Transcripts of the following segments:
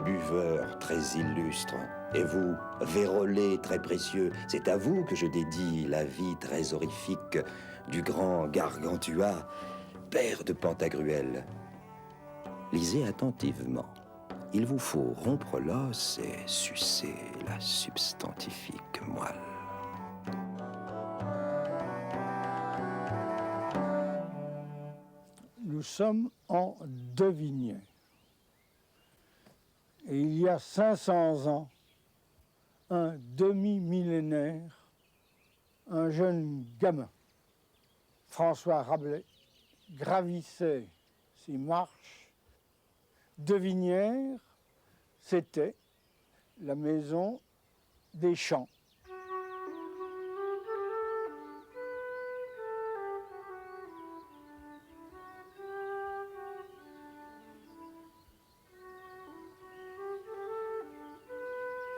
buveur très illustre, et vous, vérolé très précieux, c'est à vous que je dédie la vie très horrifique du grand Gargantua, père de Pantagruel. Lisez attentivement. Il vous faut rompre l'os et sucer la substantifique moelle. Nous sommes en Devignais. Et il y a 500 ans, un demi-millénaire, un jeune gamin, François Rabelais, gravissait ces marches. Devinière, c'était la maison des champs.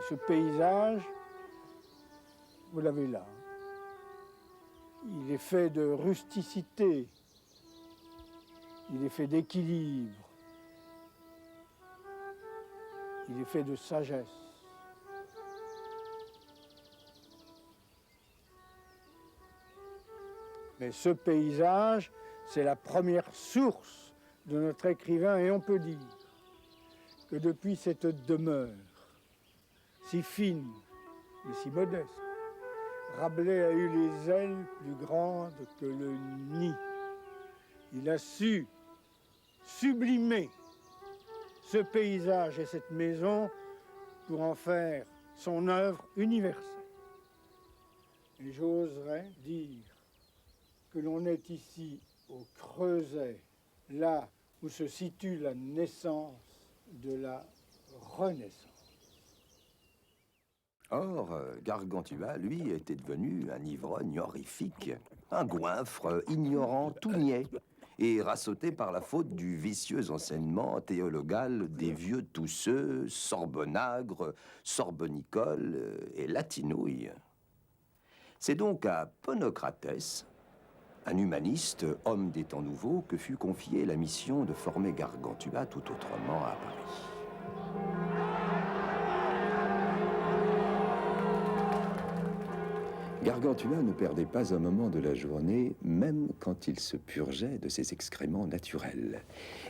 Ce paysage, vous l'avez là. Il est fait de rusticité, il est fait d'équilibre, il est fait de sagesse. Mais ce paysage, c'est la première source de notre écrivain, et on peut dire que depuis cette demeure si fine et si modeste, Rabelais a eu les ailes plus grandes que le nid. Il a su sublimer ce paysage et cette maison pour en faire son œuvre universelle. Et j'oserais dire que l'on est ici au creuset, là où se situe la naissance de la Renaissance. Or, Gargantua, lui, était devenu un ivrogne horrifique, un goinfre ignorant tout niais, et rassauté par la faute du vicieux enseignement théologal des vieux tousseux, sorbonnagres, sorbonnicoles et latinouilles. C'est donc à Ponocrates, un humaniste, homme des temps nouveaux, que fut confiée la mission de former Gargantua tout autrement à Paris. Gargantua ne perdait pas un moment de la journée, même quand il se purgeait de ses excréments naturels.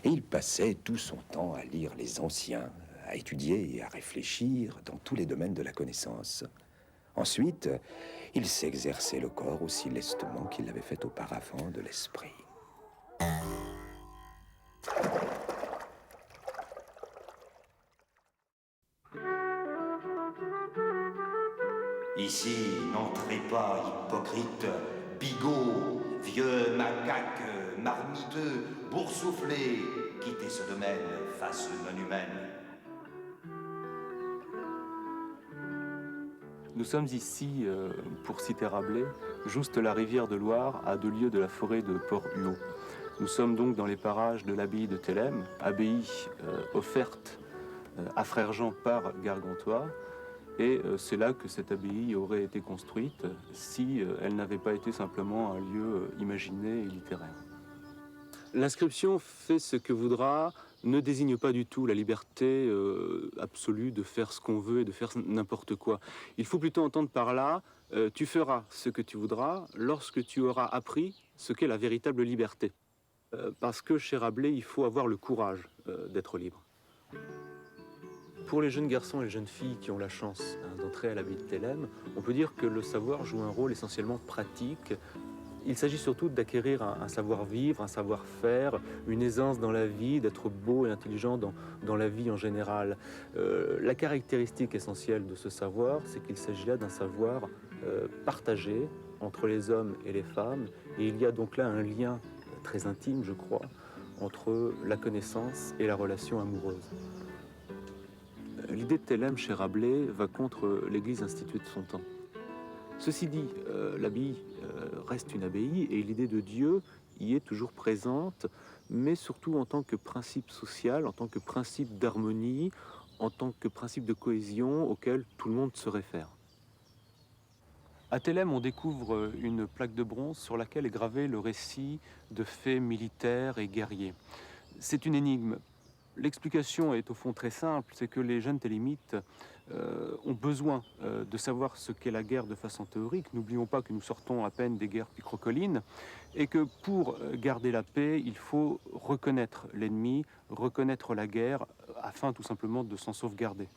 Et il passait tout son temps à lire les anciens, à étudier et à réfléchir dans tous les domaines de la connaissance. Ensuite, il s'exerçait le corps aussi lestement qu'il l'avait fait auparavant de l'esprit. Ici, n'entrez pas, hypocrite, bigot, vieux macaque, marmiteux, boursouflé, quittez ce domaine, face non humaine. Nous sommes ici, pour citer Rabelais, juste la rivière de Loire, à 2 lieues de la forêt de Port-Huot. Nous sommes donc dans les parages de l'abbaye de Thélème, abbaye offerte à Frère Jean par Gargantua. Et c'est là que cette abbaye aurait été construite si elle n'avait pas été simplement un lieu imaginé et littéraire. L'inscription « fait ce que voudra » ne désigne pas du tout la liberté absolue de faire ce qu'on veut et de faire n'importe quoi. Il faut plutôt entendre par là « tu feras ce que tu voudras lorsque tu auras appris ce qu'est la véritable liberté ». Parce que chez Rabelais, il faut avoir le courage d'être libre. Pour les jeunes garçons et les jeunes filles qui ont la chance d'entrer à l'abbaye de Thélème, on peut dire que le savoir joue un rôle essentiellement pratique. Il s'agit surtout d'acquérir un savoir-vivre, un savoir-faire, une aisance dans la vie, d'être beau et intelligent dans la vie en général. La caractéristique essentielle de ce savoir, c'est qu'il s'agit là d'un savoir partagé entre les hommes et les femmes. Et il y a donc là un lien très intime, je crois, entre la connaissance et la relation amoureuse. L'idée de Thélème chez Rabelais va contre l'Église instituée de son temps. Ceci dit, l'abbaye reste une abbaye et l'idée de Dieu y est toujours présente, mais surtout en tant que principe social, en tant que principe d'harmonie, en tant que principe de cohésion auquel tout le monde se réfère. À Thélème, on découvre une plaque de bronze sur laquelle est gravé le récit de faits militaires et guerriers. C'est une énigme. L'explication est au fond très simple, c'est que les jeunes télémites ont besoin de savoir ce qu'est la guerre de façon théorique. N'oublions pas que nous sortons à peine des guerres picrocolines et que pour garder la paix, il faut reconnaître l'ennemi, reconnaître la guerre, afin tout simplement de s'en sauvegarder.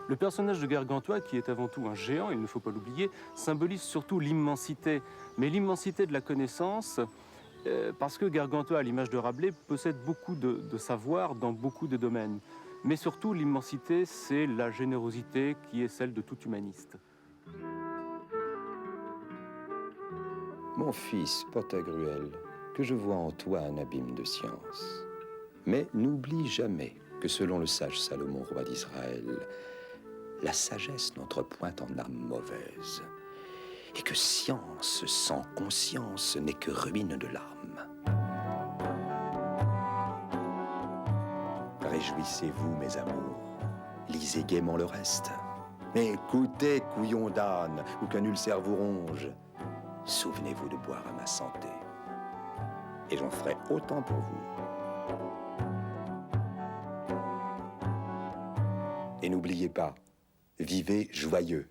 Le personnage de Gargantua, qui est avant tout un géant, il ne faut pas l'oublier, symbolise surtout l'immensité, mais l'immensité de la connaissance, parce que Gargantua, à l'image de Rabelais, possède beaucoup de savoir dans beaucoup de domaines. Mais surtout, l'immensité, c'est la générosité qui est celle de tout humaniste. Mon fils, Pantagruel, que je vois en toi un abîme de science. Mais n'oublie jamais que selon le sage Salomon, roi d'Israël, la sagesse n'entre point en âme mauvaise, et que science sans conscience n'est que ruine de l'âme. Réjouissez-vous, mes amours, lisez gaiement le reste. Mais écoutez, couillon d'âne, ou qu'un ulcère vous ronge, souvenez-vous de boire à ma santé, et j'en ferai autant pour vous. Et n'oubliez pas, vivez joyeux.